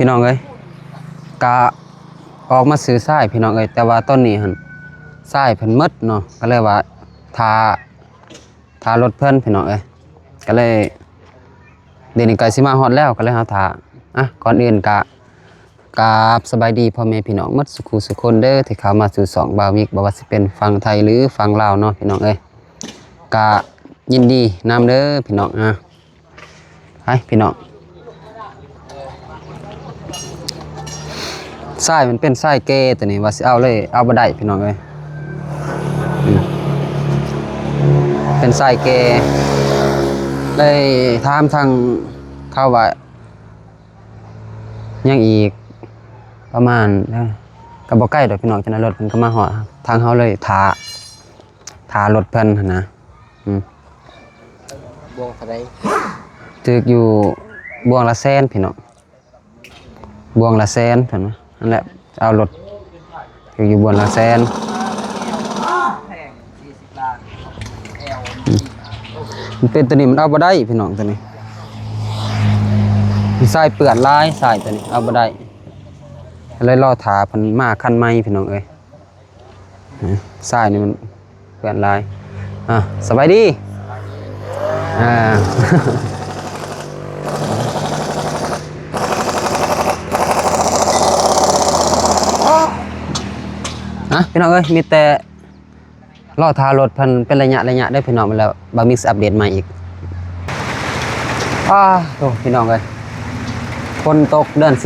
พี่น้องเอ้ยกะออกมาซื้อทรายพี่น้องเอ้ยแต่ว่าต้นนี้หั่นทรายเพิ่นหมดเนาะก็เลยว่าทารถเพิ่นพี่น้องเอ้ยก็เลยเดี๋ยวนี้ใกล้สิมาฮอดแล้วก็เลยเฮาท่าก่อนอื่นกราบสบายดีพ่อแม่พี่น้องหมดสุขุสุคนเด้อที่เข้ามาสู่สองบาวิกบ่ว่าสิเป็นฝั่งไทยหรือฝั่งลาวเนาะพี่น้องเอ้ยกะยินดีนำเด้อพี่น้องไปพี่น้องทรายมันเป็นทรายเกตัวนี้ว่าสิเอาเลยเอาบ่ได้พี่น้องเอ้ยเป็นทรายเกเลยถามทางเข้าว่ายังอีกประมาณก็บ่ใกล้ดอกพี่น้องจังนั้นรถเพิ่นก็มาฮอดทางเฮาเลยทารถเพิ่นหั่นนะบวงเท่าใดตึกอยู่บวงละแสนพี่น้องบวงละแสนเพิ่นว่านั่นแหละเอารถตึกอยู่บวงละแสนมันเป็นตัวนี้มันเอาบ่ได้พี่น้องตัวนี้มีทรายเปื้อนลายทรายตัวนี้เอาบ่ได้เลยรอถาเพิ่นมาคันใหม่พี่น้องเอ้ยทรายนี่มันเปื้อนลายสบายดีพี่น้องเอ้ยมีแต่รอทารถเพิ่นเป็นระยะได้พี่น้องมาแล้วบางมิกซ์อัปเดตใหม่อีกโตพี่น้องเอ้ยฝนตกเดือน12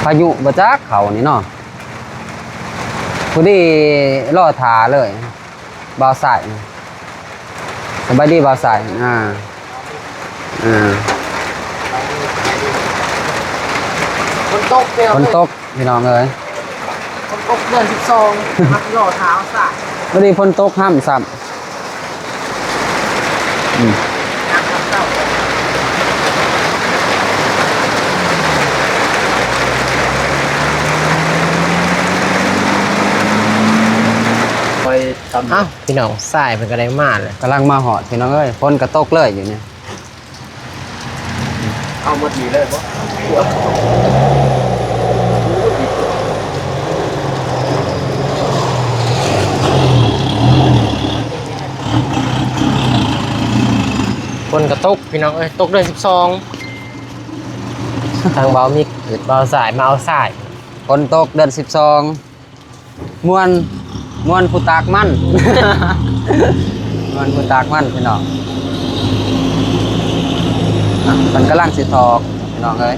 พายุบ่จักเขานี่เนาะพอดีรอทาเลยบ่าวสายสบายดีบ่าวสายฝนตกเดียวฝนตกพี่น้องเอ้ยฝนตกเดือน12มันหล่อเท้าสายพอดีฝนตกห้ามซ้ำพี่น้องสายมันก็ได้มาเลยกำลังมาหอดพี่น้องเอ้ยฝนกระตกเลยอยู่เนี่ยเอาหมดดีเลยฝนกระตกพี่น้องเอ้ยตกเดือน12ทางเบามิกหรือเบาสายมาเอาสายฝนตกเดือน12ม่วนผู้ตากมันม่วนผู้ตากมันพี่น้องมันกำลังสิทอกพี่น้องเอ้ย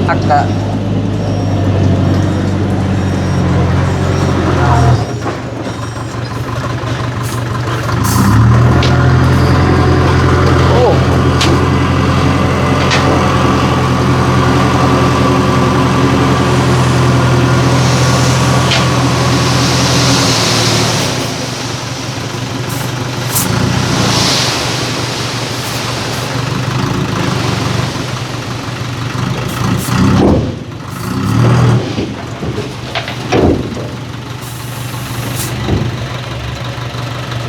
ทักกะ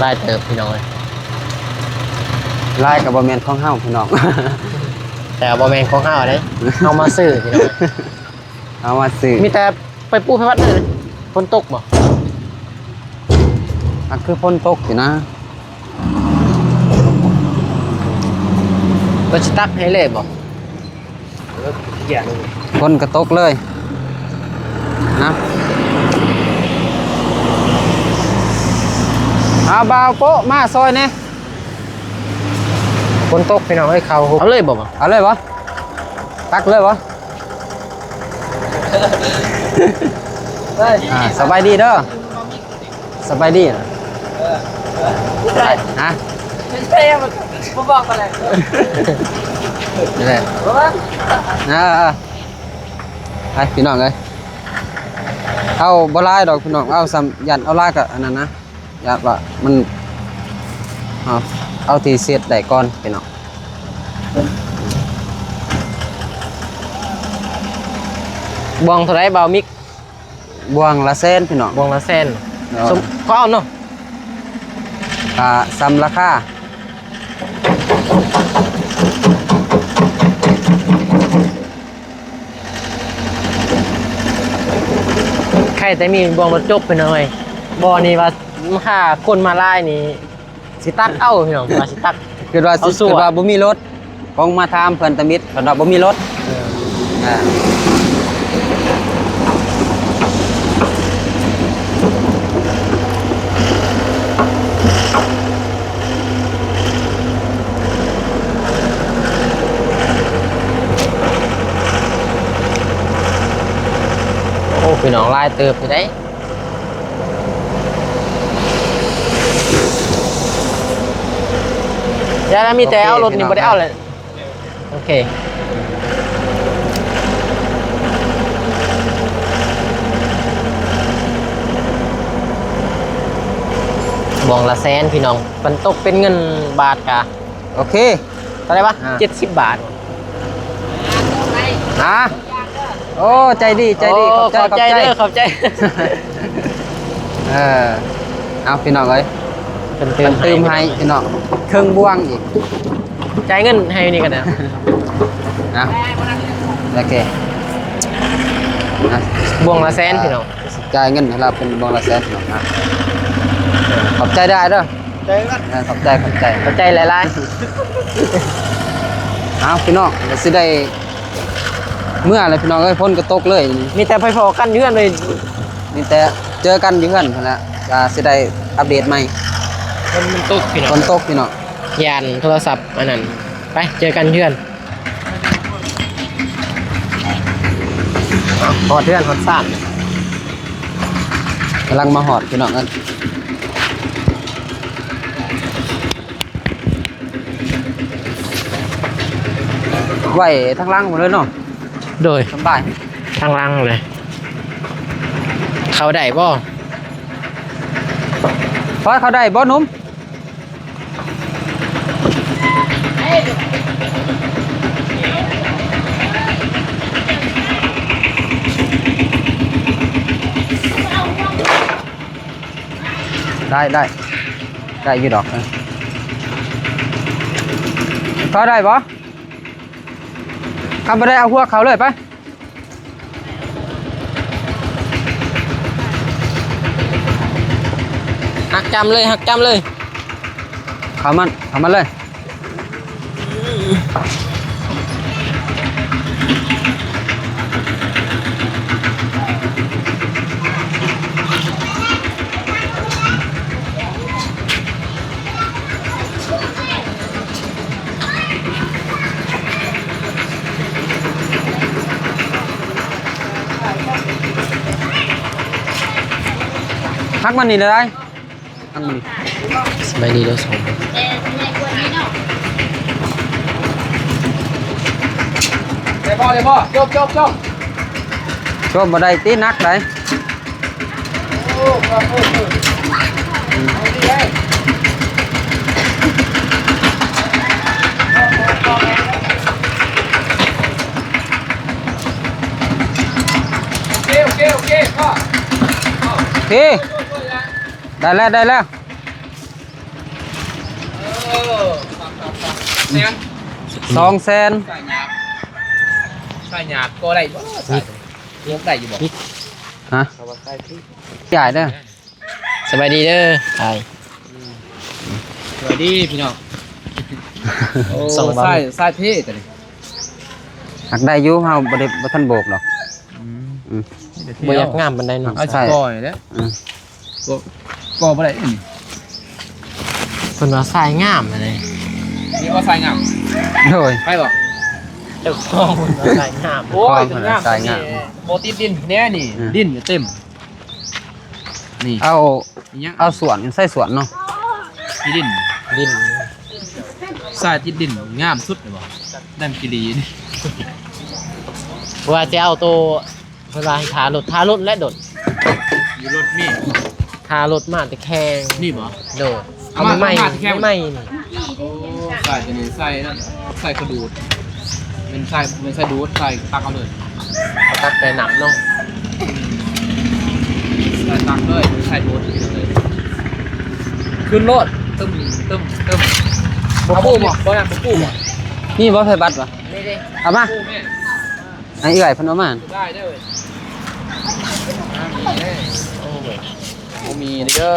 ไล่เติบพี่น้องเลยไล่กับบะเมนของเฮ้าพี่น้องแต่บะเมนของข้าวเลยเอามาซื้อพี่น้องเอามาซื้อมีแต่ไปปูให้วัดเลยฝนตกบ่คือฝนตกสินะก็จะตักให้เลยบ่ฝนกระตกเลยนะบ่าวโป๊ะมาซอยเนี่ยฝนตกพี่น้องให้เขาเอาเลยบ่เอาเลยวะตักเลยวะสบายดีเด้อสบายดีฮะเป็นเต้มาบอกกันเลยนี่แหละไปพี่น้องเลยเอาบลายดอกพี่น้องเอาซ้ำยันเอาลายกับอันนั้นนะยันว่ามันเอาทีเสียดได้ก่อนพี่น้องบวงเท่าไรเบามิกบวงละแสนพี่น้องบวงละแสนเขาเอาเนาะซ้ำราคา ใครแต่มีบ่วงรถจบไปหน่อยบ่อนี่ว่าค่าคนมาไล่นี่สิตักเอ้าพี่น้องว่าสิตัก คือว่า เอาสู้ คือว่าบ่มีรถกองมาถามเพิ่นตะมิดเพิ่นว่าบ่มีรถอ่าโอ้พี่น้องไล่เติบอยู่ได้ยาแล้วมีแต่เอารถนี่บ่ได้เอาเลยโอเคบ่วงละแสนพี่น้องมันตกเป็นเงินบาทกะ โอเค เท่าไหร่ปะ อ่า 70 บาท ฮะโอ้ใจดีใจดี โอ้ ขอบใจ เด้อขอบใจ เออเอาพี่น้องเอ้ย เป็น เติมให้พี่น้องเครื่องบ่วงอีก จ่ายเงินให้นี่กันนะ นะโอเคนะ บ่วงละแสนพี่น้อง จ่ายเงินให้เราเป็นบ่วงละแสนพี่น้องนะขอบใจได้เด้อ ใจกัน ขอบใจขอบใจ ขอบใจหลาย เอาพี่น้องเดี๋ยวสิได้เมื่ออะไรพี่น้องเอ้ยพ้นกระตกเลยนี่ ๆมีแต่ไฟพอกันเยื่อนเลย นี่แต่เจอกันอยู่เพื่อนนั่นแหละจะสิได้อัปเดตใหม่ มันตกพี่น้อ ฝ ง นตกพี่น้อง ยานโทรศัพท์อันนั้นไปเจอกันเยื่อนพอเยื่อนพอซ่าน กำลังมาหอดพี่น้องกันไหวทั้งล่างหมดเลยเนาะ โดย สบาย ทางล่างเลย เขาได้บ่ พอเขาได้บ่หนุ่มได้ได้อยู่ดอกนะพอได้บ่คำไปได้เอาหัวเขาเลยไปหักจำเลยหักจำเลย เขามันเลยพักมันนี่เลยได้พักมันนี่ สบายดีเด้อสอง เลยพ่อจบชมบ่ได้ตีนักเลยโอเคพ่อโอเคได้แล้ว200,000 ใส่หยาบก็ได้บ่ใส่ยกได้อยู่บ่ ฮะ เอามาใส่ที่ ใหญ่เด้อ สบายดีเด้อไอ้ สวัสดีพี่น้องโอ้ ส่งบ่ ใส่เท่ตัวนี้ หักได้อยู่เฮาบ่ทันโบกหรอก บ่อยากงามบันไดเนาะ เอาสิก่อยแล้ว อืม ก่อบ่ได้นี่ เพิ่นว่าทรายงามอะไร นี่ว่าใส่งาม โดย ไปบ่ เจ้าของเพิ่นว่าทรายงาม โอ้ย ความ งาม ใส่งาม บ่ติดดินแน่นี่ อืม ดินอยู่เต็มนี่ เอา อีหยัง เอาสวนใส่สวนเนาะ ที่ดิน ดิน ใส่ติดดินงามสุดเลยบ่นั่นกิรีนี่ ว่าจะเอาตัวเวลาให้ทารถและโดด อยู่รถนี่ ทารถมาแต่แข่ง นี่บ่ โดดเอาไม่ไหม้ เอามาแข่ง ไม่ไหม้นี่ โอ้ใส่ตัวนี้ใส่นั่นใส่กระดูดเป็นใส่ดูดใส่ตักเอาเลย เอาตัดไปหนำเนาะ ใส่ตักเลยใส่ดูดเลยขึ้นรถตึม บ บ่ปูบ่บ่น่ะบ่ปูบ่ นี่บ่ไผบัตรบ่ นี่ดิ เอามา ปูแม่ ไอ้เอื้อยเพิ่นเอามา ได้เด้อบ่มีเด้อ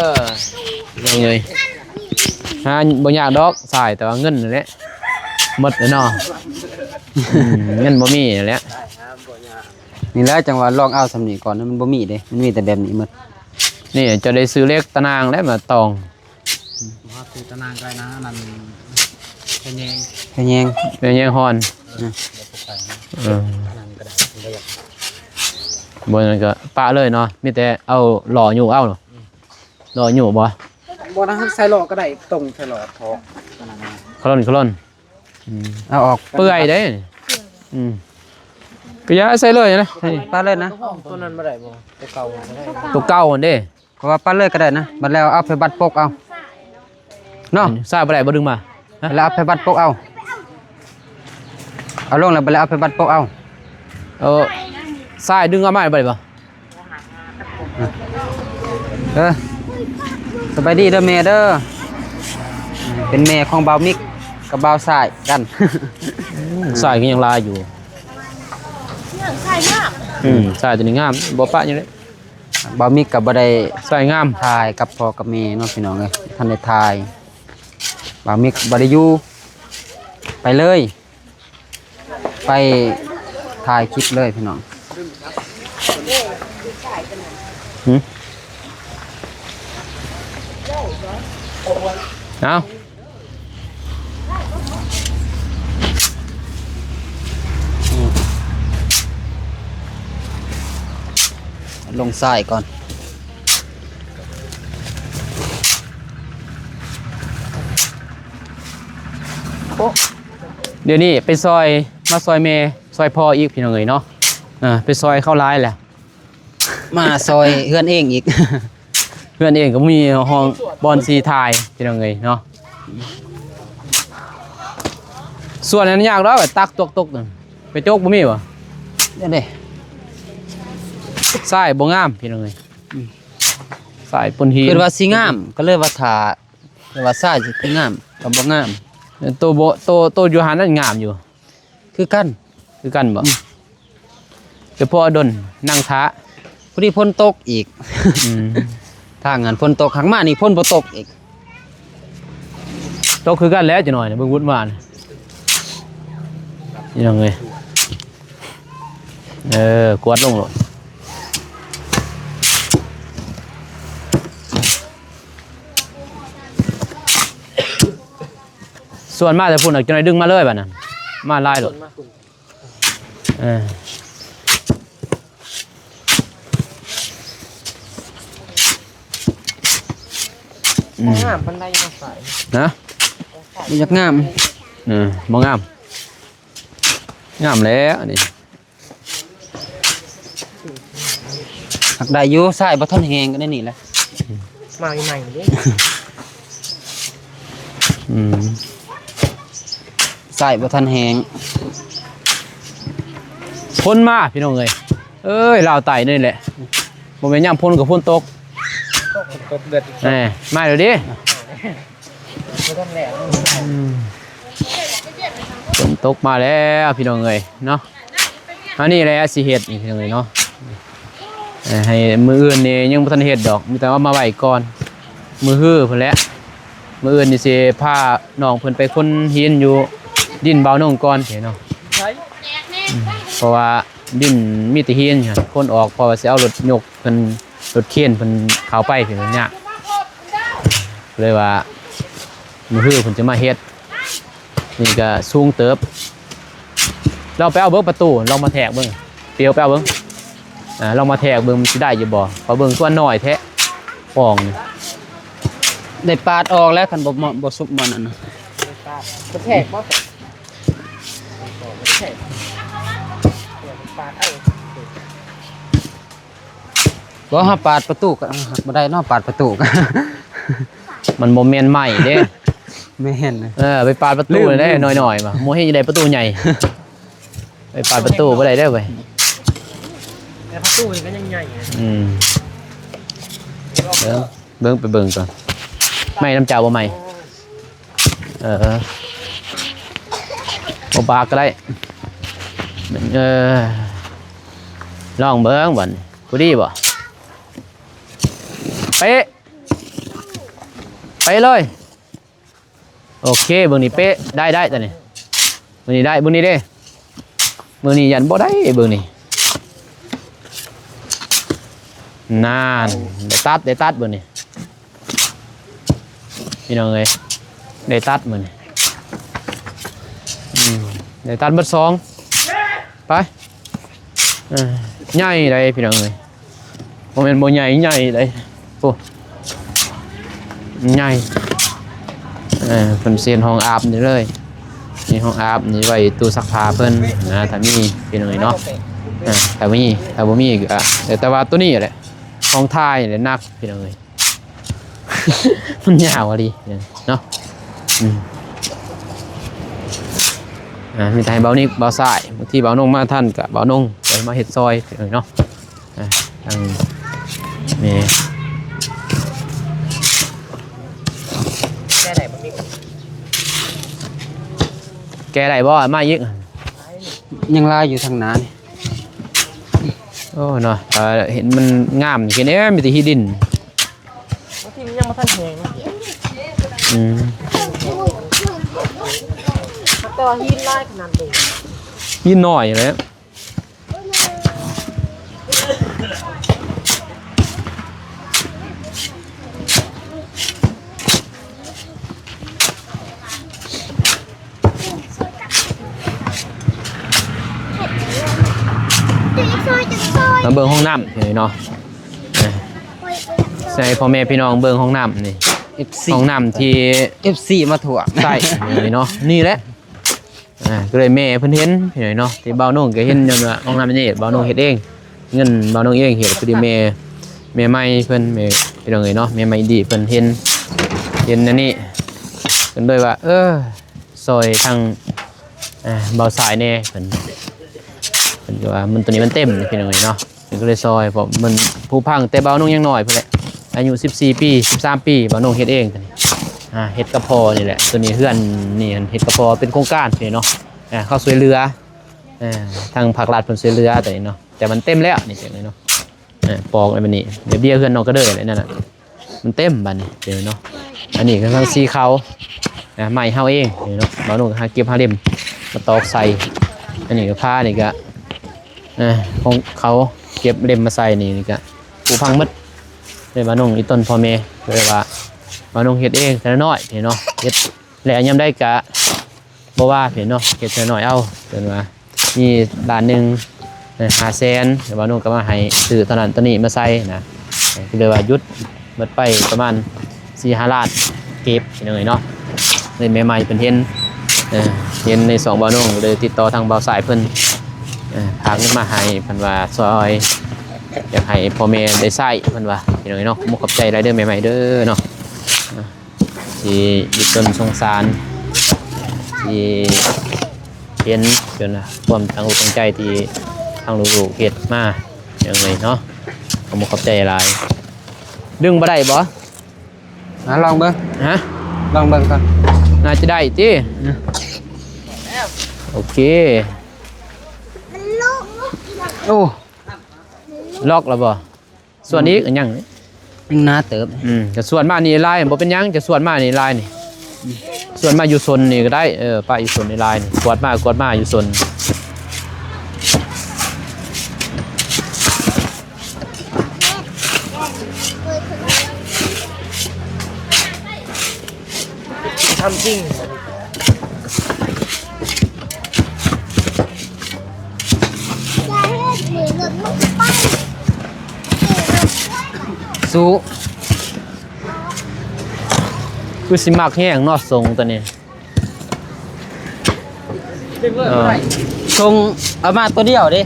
ยังไงหาบ่ยากดอกสายแต่ว่าเงินนั่นแหละหมดแล้วเนาะเงินบ่มีนั่นแหละ นี่แหละจังหวะลองเอาสำนี้ก่อนนะมันบ่มีเด้มันมีแต่แบบนี้หมด นี่จะได้ซื้อเลขตะนางแล้วมาตอง ว่าคือตะนางไกลนะนั่นแค่แยง แค่แยง เป็นยังฮอนบนนั้นก็ปะเลยเนาะมีแต่เอาหล่ออยู่เอาเนาะหล่ออยู่บ่ บ่นะใส่หลอกก็ได้ตรงใส่หลอกทอก คลอนคลอน เอาออก เปื่อยได้ก็อย่าใส่เลยนะ ปาเลยนะ ตัวนั้นบ่ได้บ่ตัวเก่าบ่ได้ ตัวเก่าอันเด้ ก็ว่าปาเลยก็ได้นะบัดแล้วเอาไปบัตรปกเอาเนาะ ทราบบ่ได้บ่ดึงมา แล้วเอาไปบัตรปกเอาเอาลงแล้วบัดแล้วเอาไปบัตรปกเอา ทรายดึงเอามาบ่ได้บ่ สบายดีเด้อแม่เด้อเป็นแม่ของบ่าวมิกกับบ่าวสายกัน ทรายก็ยังลายอยู่ ใช่มาก ทรายตัวนี้งามบ่ปะอยู่เลย บ่าวมิกกับบ่ได้ ทรายงาม ถ่ายกับพ่อกับแม่เนาะพี่น้องเอ้ยท่านได้ถ่ายบ่าวมิกบ่ได้อยู่ไปเลย ไปถ่ายคลิปเลยพี่น้อง เอา ลงทรายก่อน เดี๋ยวนี้ไปซอยมาซอยเมซอยพ่ออีกพี่น้องเอ้ยเนาะไปซอยเข้าร้ายแหละ มาซอยเฮือนเองอีก เพื่อนเองก็มีห้องบอลซีไทยพี่น้องเอ้ยเนาะส่วนนั้นยากแล้วแบบตักตกๆนั่นไปโจกบ่มีบ่ เดี๋ยวเด้ ทรายบ่งามพี่น้องเอ้ยทรายปนหิน คือว่าสิงามก็เลยว่าถ่าแต่ว่าทรายสิคืองามก็บ่งาม ตัวโบโตอยู่หันนั่นงามอยู่ คือกัน คือกันบ่เดี๋ยวพ่อดนนั่งท้า พอดีฝนตกอีก ถ้างานฝนตกข้างมานี่ฝนบ่ตกอีก โตคือกันแล้วจะหน่อยนะเบิ่งวุ้นวานนี่น้องเอ้ยกวาดลงโลดส่วนมากจะพูดหนักจะหน่อยดึงมาเลยแบบนั้นมาไล่โลดงามปานใดมาใส่ นะ มันอยากงาม บ่งามงามแล้วอันนี้ หักได้อยู่ทรายบ่ทันแห้งก็ได้นี่แหละ มาใหม่ๆเด้ ทรายบ่ทันแห้ง พ่นมาพี่น้องเอ้ยลาวไต่นี่แหละบ่แม่นย่ำพ่นกับพ่นตก ตกเดือด แหมมาเดี๋ยวดิ บ่ต้องแล้ว ฝนตกมาแล้วพี่น้องเอ้ยเนาะอันนี้แหละสิเฮ็ดนี่พี่น้องเอ้ยเนาะให้มื้ออื่นนี่ยังบ่ทันเฮ็ดดอกมีแต่ว่ามาไว้ก่อนมื้อฮื้อพุ่นแหละมื้ออื่นนี่สิพาน้องเพิ่นไปคนหินอยู่ดินเบาหนองก่อนเนาะ ใช้ เพราะว่าดินมีแต่หินค่ะคนออกเพราะว่าสิเอารถยกเพิ่นรถเข็นเพิ่นเข้าไปพี่น้องเนี่ยเลยว่ามื้อฮื้อเพิ่นจะมาเฮ็ดนี่ก็สูงเติบเราไปเอาเบิ่งประตูลองมาแทกเบิ่งเปียวไปเอาเบิ่งลองมาแทกเบิ่งมันสิได้อยู่บ่เพราะเบิ่งส่วนน้อยแท้ปองนี่ ได้ปาดออกแล้วคันบ่เหมาะบ่สุกบ่นั่นน่ะ กระแทกบ่ใส่กระแทกปาดเอา บ่เฮาปาดประตูก็หักบ่ได้เนาะปาดประตูก็ มันบ่แม่นใหม่เด้ แม่นเลย ไปปาดประตูได้หน่อยๆมาบ่เฮ็ดได้ประตูใหญ่ไปปาดประตูบ่ได้เด้อเว้ย แต่ประตูนี่ก็ยังใหญ่ เบิ่งไปเบิ่งก่อนไม่น้ำเจ้าบ่ใหม่ บ่ปากก็ได้ลองเบิ่งบัดกูดีบ่เป๊ะไปเลยโอเคเบิ่งนี่เป๊ะได้ตอนนี้เบิ่งนี่ได้เบิ่งนี่เด้เบิ่งนี่ยันบ่ได้เบิ่งนี่นานได้ตัดเบิ่งนี่พี่น้องเอ้ยได้ตัดเบิ่งนี่ได้ตัดเบิดสองไปใหญ่เลยพี่น้องเอ้ยบ่แม่นบ่ใหญ่เลยโอ้ใหญ่เพิ่นเซียนห้องอาบนี่เลยนี่ห้องอาบนี่ไว้ตู้ซักผ้าเพิ่นนะถ้ามีพี่น้องเอ้ยเนาะถ้าบ่มีก็แต่ว่าตัวนี้แหละห้องท้ายนี่หนักพี่น้องเอ้ย มันยาวอ่ะดิเนาะมีไทยเบานี่เบาสายบางทีเบานงมาท่านกับเบานงไปมาเห็ดซอยเนาะทางนี่แก้ได้บ่มาอีก ยังลายอยู่ทางหน้านี่ โอ้เนาะเห็นมันงามแค่นี้มีแต่ที่ดิน บางทีมันยังมาทันแหงนะแต่ว่าหินลายขนาดนี้ หินหน่อยเลยมาเบิ่งห้องน้ำเห็นเนาะใส่พ่อแม่พี่น้องเบิ่งห้องน้ำนี่ FC ห้องน้ำที่ FC มาถ่วง ใส่นี่เนาะนี่แหละก็เลยแม่เพิ่นเห็นเห็นเนาะที่เบาโน่งก็เห็นย้อนว่าห้องน้ำนี่เบาโน่งเฮ็ดเองเงินเบาโน่งเองเฮ็ดคือแม่ใหม่เพิ่นแม่พี่น้องเอ้ยเนาะแม่ใหม่ดีเพิ่นเห็นอันนี้เพิ่นเลยว่าซอยทางเบาสายแน่เพิ่นก็ว่ามันตัวนี้มันเต็มพี่น้องเอ้ยเนาะเพิ่นก็เลยซอยเพราะมันผู้พังแต่เบาโน่งยังน้อยเพิ่นแหละอายุ14ปี13ปีเบาโน่งเฮ็ดเองตัวนี้เฮ็ดกระพอนี่แหละตัวนี้เฮือนนี่เฮ็ดกระพอเป็นโครงการพี่เนาะเข้าช่วยเรือทางภาครัฐเพิ่นช่วยเรือตัวนี้เนาะแต่มันเต็มแล้วนี่จังเลยเนาะปอกอะไรบัดนี้เดี๋ยวเบี้ยเฮือนนอกก็เด้ออะไรนั่นน่ะมันเต็มบัดนี้เดี๋ยวเนาะอันนี้ก็ทางซีเขาใหม่เฮาเองเนาะบ่าวนุ่งก็หาเก็บหาเล่มมาตอกใส่อันนี้ก็ผ้านี่ก็ของเขาเก็บเล่มมาใส่นี่ก็ปูพังหมดเลยบ่าวนุ่งอีต้นพ่อแม่เลยว่าบ่าวนุ่งเฮ็ดเองแต่น้อยพี่เนาะเฮ็ดแล้วยามได้ก็บ่ว่าพี่เนาะเฮ็ดแต่น้อยเอาเพิ่นว่ามีด้านนึง500,000บ่าวนุ่งก็มาให้ซื้อเท่านั้นตัวนี้มาใส่นะก็เลยว่าหยุดหมดไปประมาณ 4-5 ล้านเก็บพี่น้องเนาะเลยใหม่ๆเป็นเห็นใน2บ่าวนุ่งเลยติดต่อทางบ่าวสายเพิ่นพาเงินมาให้เพิ่นว่าซอยอยากให้พ่อแม่ได้ใช้เพิ่นว่าพี่น้องเนาะมุกขอบใจรายเดอร์ใหม่ๆเด้อเนาะที่ยึดต้นสงสารที่เห็นจนความตั้งอกตั้งใจที่ทางลูกๆเฮ็ดมาอย่างไรเนาะมุกขอบใจหลายดึงบ่ได้บ่ลองเบิ่ง ฮะลองเบิ่งก่อนน่าจะได้ติโอเคโอ้ ล็อกแล้วบ่ส่วนนี้ก็ยังยังหน้าเติบจะส่วนมานี่ลายบ่เป็นหยังจะส่วนมานี่ลายนี่ส่วนมาอยู่ซนนี่ก็ได้ป้าอยู่ซนในลายนี่กวาดมาอยู่ซนทำจริงสู้คือสิมักแห้งเนาะทรงตัวนี้ทรงเอามาตัวเดียวดิ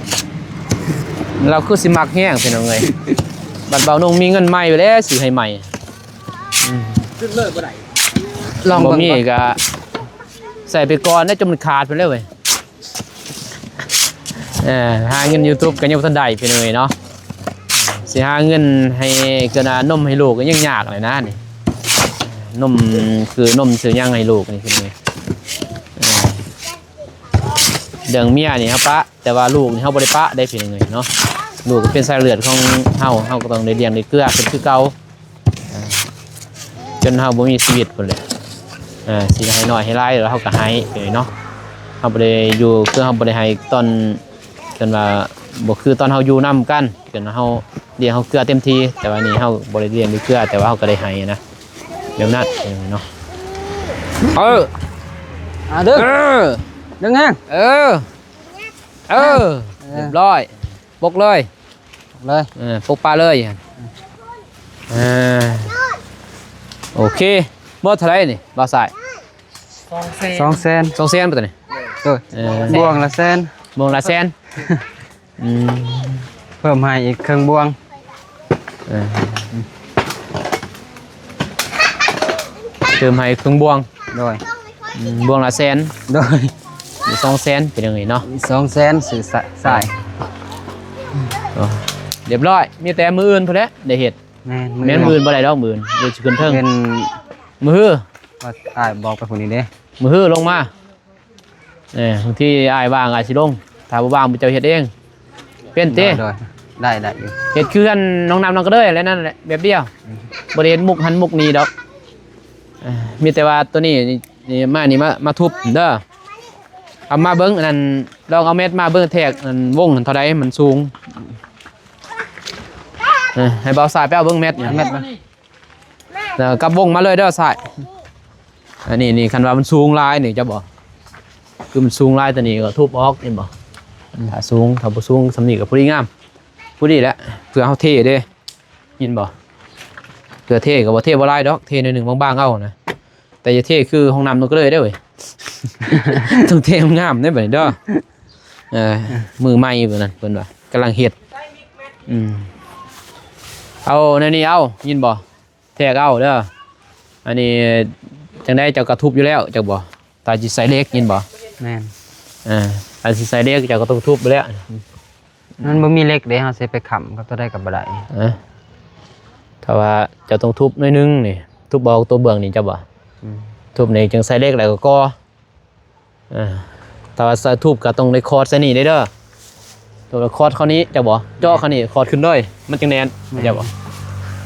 เราคือสิมักแห้งเป็นยังไงบัดเบานงมีเงินใหม่ไปแล้วสิให้ใหม่ลองบ่มีก็ใส่ไปก่อนได้จนมันขาดไปแล้วเว้ยหาเงิน YouTube ก็ยังบ่ทันได้เป็นยังไงเนาะสิหาเงินให้กระนานมให้ลูกก็ยังยากเลยนะนี่ นมคือนมซื้อย่างให้ลูกนี่คือไงเรื่องเมียนี่ครับปะแต่ว่าลูกนี่เขาบริปะได้เพียงไงเนาะลูกก็เป็นสายเลือดของเฮาก็ต้องได้เลี้ยงได้เกลือเป็นคือเก่าจนเฮาบ่มีชีวิตคนเลยสิให้น้อยให้หลายแล้วเฮาก็ให้เนาะเฮาบ่ได้อยู่คือเฮาบ่ได้ให้ตอนจนว่าบ่คือตอนเฮาอยู่นํกันจนเฮาเลี้ยงเฮาเกลือเต็มที่แต่ว่านี่เฮาบ่ได้เลี้ยงด้วยเกลือแต่ว่าเฮาก็ได้ให้นะแบบนั้นเนาะดึงดึงฮะเรียบร้อยปกเลยปกปลาเลยโอเคบ่เท่าไหร่นี่บ่ใส่2 แสนบ่ตัวนี้บวงละแสน บวงละแสนเพิ่มให้อีกครึ่งบวงเติมให้ครึ่งบวงโดยบวงละแสนโดย2 แสนเป็นยังไงเนาะ2 แสนสื่อสายเรียบร้อยมีแต่มืออื่นพอแล้วได้เฮ็ดแม่นมืออื่นบ่ได้ดอกมืออื่นเดี๋ยวสิขึ้นเทิงเป็นมือว่าอ้ายบอกไปคนนี้เด้มือลงมาบางทีอ้ายว่างอ้ายสิลงถ้าบ่ว่างบ่เจ้าเฮ็ดเองเป็นติได้อยู่เฮ็ดคือกันน้องน้ำน้องก็เลยแล้วนั่นแหละแบบเดียวบ่ได้เฮ็ดมุกหันมุกนี้ดอกมีแต่ว่าตัวนี้นี่มาทุบเด้อเอามาเบิ้งนั่นลองเอาเม็ดมาเบิ้งแทกนั่นวงนั่นเท่าใดมันสูงให้เบาสายไปเอาเบิ้งเม็ดมากับวงมาเลยเด้อสายอันนี้คันว่ามันสูงลายนี่จะบอกคือมันสูงลายตัวนี้ก็ทุบออกนี่บอกถ้าสูงถ้าบ่สูงสำนีกับผู้ดีงามผู้ดีแหละเพื่อเฮาเท่เด้ยินบ่เพื่อเท่กับบ่เท่บ่ลายดอกเท่หนึ่งบางๆเอานะแต่จะเท่คือห้องน้ำมันก็เลยได้เว้ยต้องเท่งามได้แบบนี้เด้อมือใหม่แบบนั้นเพิ่นว่ากำลังเฮ็ดเอาในนี้เอายินบ่แทกเอาเด้ออันนี้จังได้เจ้ากระทุบอยู่แล้วจักบ่ตาจิใส่เล็กยินบ่แม่นตาจิใส่เล็กเจ้าก็ต้องทุบไปแล้วมันบ่มีเล็กเด้เฮาสิไปค้ำกับตัวใดกับบ่ได้ถ้าว่าเจ้าต้องทุบหน่อยนึงนี่ทุบเบาตัวเบื้องนี่จักบ่ทุบนี่จังใส่เล็กแล้วก็ก่อแต่ว่าใส่ทุบก็ต้องได้คอร์ดใส่นี่ได้เด้อตัวคอร์ดเขานี้จะบอกเจาะเขานี่คอร์ดขึ้นด้วยมันจังแนนจะบอก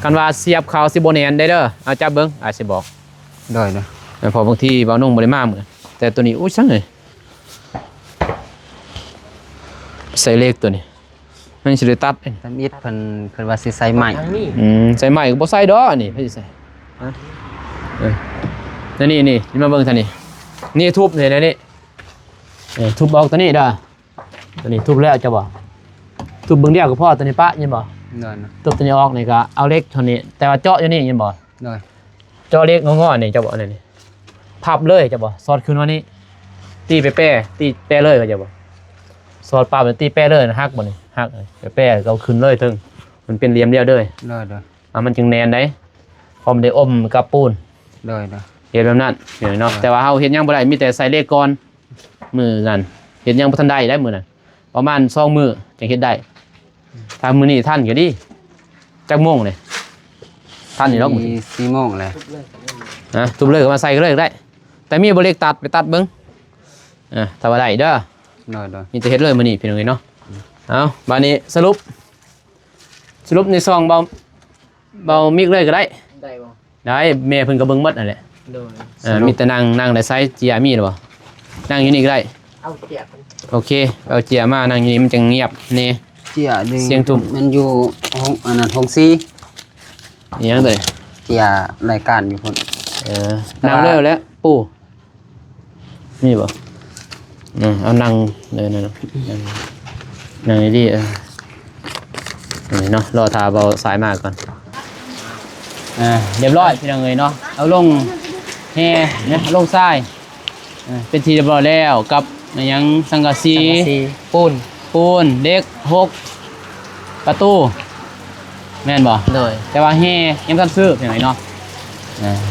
กันว่าเสียบเขาสิโบแนนได้เด้อเอาจับเบิ้งอาจจะบอกได้เด้อพอบางทีเบานุ่งบริมาเหมือนแต่ตัวนี้อุ้ยช่างเลยใส่เลขตัวนี้มันสิได้ตัดทำอิดเพิ่นว่าสิใส่ใหม่ใส่ใหม่ก็บ่ใส่ดอกนี่เพิ่นสิใส่นี่มาเบิ่งท่านนี่ทุบเลยนะนี่ทุบออกตัวนี้เด้อตัวนี้ทุบแล้วจะบอกทุบเบิ่งเดียวก็พอตัวนี้ปะยินบ่ทุบตัวนี้ออกนี่ก็เอาเล็กเท่านี้แต่ว่าเจาะอยู่นี่ยินบ่เจาะเล็กงอๆนี่จะบอกนี่พับเลยจะบอกซอดขึ้นว่านี่ตีไปแป้เลยก็จะบอกซอดปลาเป็นตีแป้เลยนะฮักบ่นี่ฮักไปแป้ก็เอาขึ้นเลยถึงมันเป็นเหลี่ยมเดียวเลยมันจึงแนนได้พอมันได้อมกับปูนเฮ็ดแบบนั้นเนาะแต่ว่าเฮาเฮ็ดยังบ่ได้มีแต่ใส่เลขก่อนมือนั่นเฮ็ดยังบ่ทันได้มื้อนั้นประมาณ2มื้อจังเฮ็ดได้ถ้ามื้อนี้ทันก็ดีจักโมงเลยทันนี่เนาะ4 โมงแล้วทุบเลยก็มาใส่ก็เลยได้แต่มีบ่เลขตัดไปตัดเบิ่งถ้าว่าได้เด้อนี่จะเฮ็ดเลยมื้อนี้พี่น้องเนาะเอาบัดนี้สรุปในซองเบามิกเลยก็ได้บ่ได้แม่เพิ่นก็เบิ่งหมดนั่นแหละมีแต่นั่งได้ไซส์เจียมีหรือเปล่านั่งอยู่นี่ก็ได้เอาเจียโอเคเอาเจียมานั่งอยู่นี่มันจะเงียบนี่เจียเสียงทุ่มมันอยู่ห้องอันนั้นห้องซีนี่ยังเลยเจียรายการอยู่พุ่นนั่งเร็วแล้วปู่มีบ่เอานั่งเลยนั่งดีนี่เนาะรอทาเบาสายมากก่อนเรียบร้อยพี่น้องเอ๋ยเนาะเอาลงแห่เนี่ยลงทรายเป็นทีเรียบร้อยแล้วกับยังสังกะสีปูนเด็ก6ประตูแม่นบ่เลยแต่ว่าแห่ยังทันซื้อพี่น้องเอ๋ยเนาะ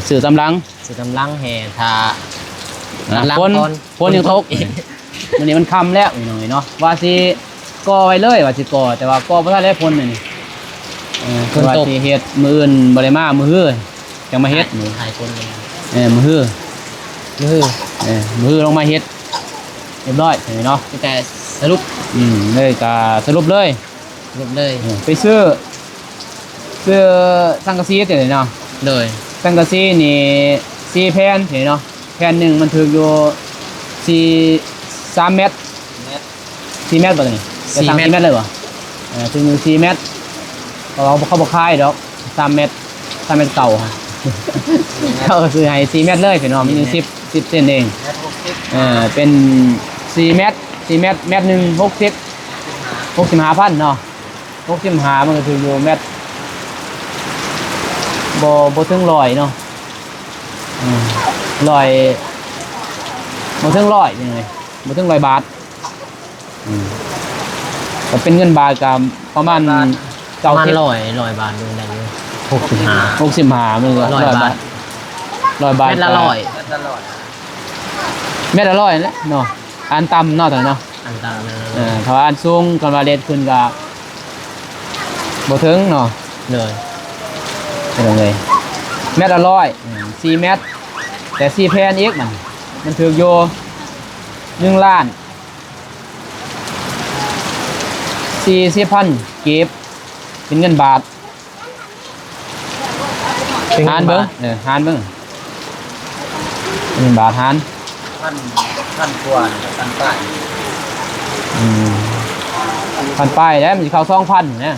ซื้อตำลังแห่ทาคนยังทกวันนี้มันค่ำแล้วพี่น้องเอ๋ยเนาะว่าสิก่อไว้เลยว่าสิก่อแต่ว่าก่อบ่ทันได้พ้นนี่คนตกเฮ็ดมื้ออื่นบ่ได้มามื้อ จังมาเฮ็ดนี่ ถ่ายคนเลย มือฮื้อ มือ มือฮื้อลงมาเฮ็ดเรียบร้อยเนาะ แต่สรุป เลยก็สรุปเลย สรุปเลย ไปซื้อสังกะสีแต่เนาะ เลย สังกะสีนี่4แผ่นเนาะแผ่นหนึงมันถึกอยู่3 เมตร4 เมตรบ่นี่จะสั่ง4 เมตรเลยบ่ถึง4 เมตรเขาบ่ขายดอก3 เมตร3 เมตรเก่าฮะ เขาซื้อให้4 เมตรเลยพี่น้องมัน10 เซนเองเป็น4 เมตร4 เมตรเมตรหนึง65,000เนาะ65มันก็ถืออยู่เมตรบ่ถึง100เนาะ100บ่ถึง100ยังไงบ่ถึง100 บาทก็เป็นเงินบาทก็ประมาณ ประมาณ100 บาทดูได้อยู่65มันก็100 บาท100 บาท เม็ดละ100 เม็ดละ100นะเนาะอันต่ำเนาะตอนเนาะ อันตราย ถ้าอันสูงกันว่าเร็ดขึ้นก็บ่ถึงเนาะ เลย เป็นไงเม็ดละ100 4 เม็ดแต่4 แผ่นอีกมันถืออยู่1 ล้าน40,000กีบเป็นเงินบาทหารเบิ่งหารเบิ่งเงินบาทหารพันกว่าพันป้าย พันป้ายแล้วมันจะเข้า2,000เนี่ย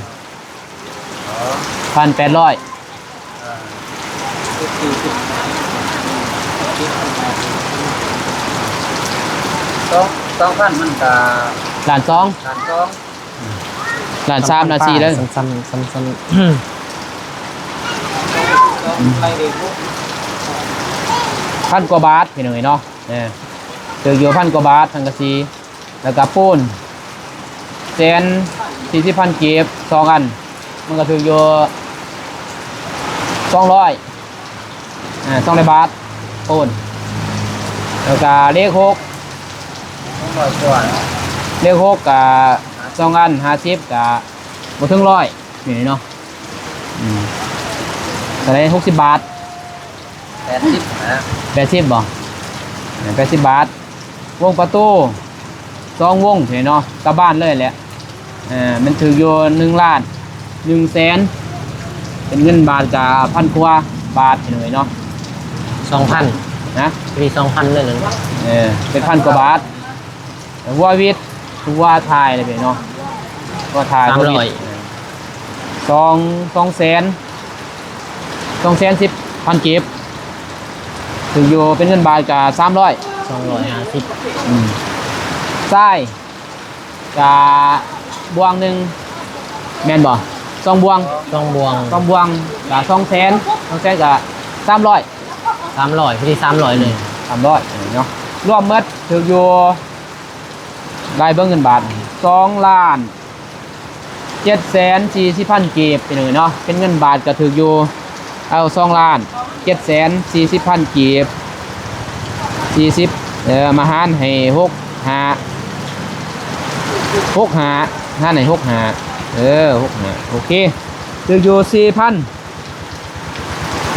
1,8002,000มันก็ ล้าน 2 ล้าน 3 ล้าน 4เลยซ้ำ1,000 กว่าบาทพี่น้องเนาะถืออยู่1,000 กว่าบาทสังกะสีแล้วก็ปูน140,000กีบ2 อันมันก็ถืออยู่200 200 บาทปูนแล้วก็เลข6 200กว่า เลข6กับ2 อัน50กับบ่ถึง100นี่เนาะแต่ได้60 บาท80นะ 80บ่80 บาทวงประตู2 วงนี่เนาะกลับบ้านเลยแหละมันถืออยู่1 ล้าน1 แสนเป็นเงินบาทกับ1,000 กว่าบาทนี่เนาะ 2,000 นะ มี 2,000เลยนะ เป็น1,000 กว่าบาทวัววิทย์วัวไทยเลยพี่เนาะวัวไทย2 แสน210,000กีบถืออยู่เป็นเงินบาทกับ300 250ใช่กับบวงหนึ่งแม่นบ่2 บวง 2 บวง 2 บวงกับ2 แสนกับ300พี่300เลย 300เนาะรวมหมดถืออยู่รายเบิ่งเงินบาท2 ล้าน740,000กีบเป็นเนาะเป็นเงินบาทก็ถืออยู่เอา2 ล้าน740,000กีบ40มาหารให้6 หารให้6 6 โอเคถืออยู่ 4,000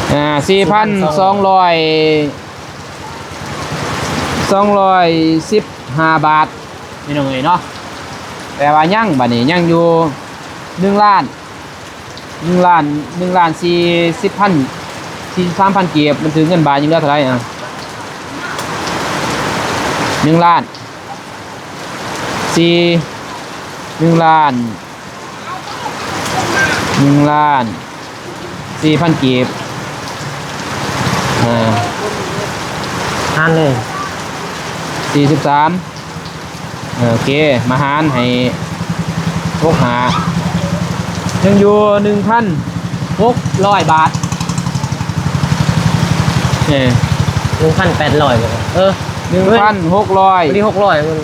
215 บาทนี่น้องเอ๋ยเนาะแต่ว่ายังบัดนี้ยังอยู่1 ล้าน43,000กีบมันถึงเงินบาทยังเหลือเท่าไหร่1 ล้าน4,000 กีบหารเลย43โอเคมาหารให้6 หายังอยู่ 1,600 บาท1,800เลย1,600ที่600มัน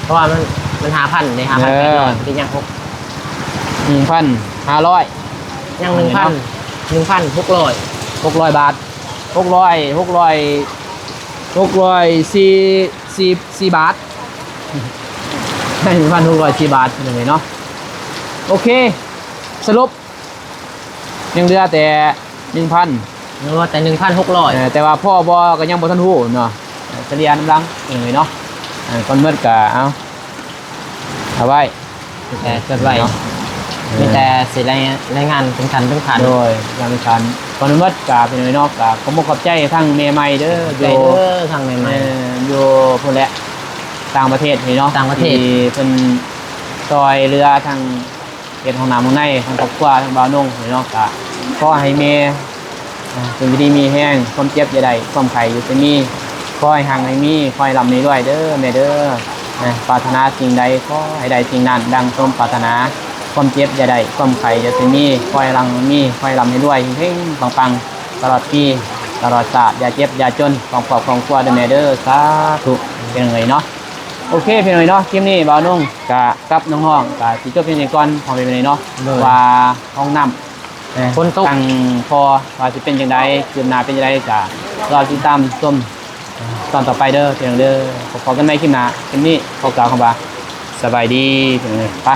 เพราะว่ามัน5,000ใน5,800ที่ยัง1,500ยัง1,600 บาท604 บาทให้ 1,604 บาทเลยเนาะโอเคสรุปยังเหลือแต่ 1,000 นึกว่าแต่1,600แต่ว่าพ่อบ่ก็ยังบ่ทันฮู้เนาะเฉลี่ยน้ำลังเองเลยเนาะก่อนเมื่อก็เอาไว้ แต่จดไว้มีแต่สิรายงานเป็นขันเป็นขัน โดยยังมีการก่อนเมื่อก็เป็นเลยเนาะก็ขอขอบใจทั้งแม่ใหม่เด้อ ใจเด้อทางใหม่ อยู่พุ่นแหละต่างประเทศนี่เนาะ ต่างประเทศ ที่เพิ่นซอยเรือทางเฮ็ดห้องน้ำห้องในทางครอบครัวทางบ่าวนงนี่เนาะก็ขอให้แม่เป็นดีมีแห้งความเจ็บอย่าได้ความไข้อยู่จะมีขอให้ห่างให้มีขอให้ร่ำนี้ด้วยเด้อแม่เด้อปรารถนาสิ่งใดขอให้ได้สิ่งนั้นดังสมปรารถนาความเจ็บอย่าได้ความไข้อย่าจะมีขอให้ร่ำมีขอให้ร่ำให้ด้วยเฮงๆปังๆตลอดปีตลอดชาติอย่าเจ็บอย่าจนของครอบครัวเด้อแม่เด้อสาธุเป็นไงเนาะโอเคพี่น้อยเนาะคลิปนี้บ่าวนุ่งกับน้องๆก็สิจบเพียงนี้ก่อนพอเป็นไงเนาะว่าห้องน้ำ คนตก ตั้งพอว่าจะเป็นจังไดคืบหน้าเป็นจังไดก็รอติดตามชมตอนต่อไปเด้อเพียงเด้อขอกันในคลิปหน้าคลิปนี้ขอกล่าวคำว่าสบายดีเพียงไป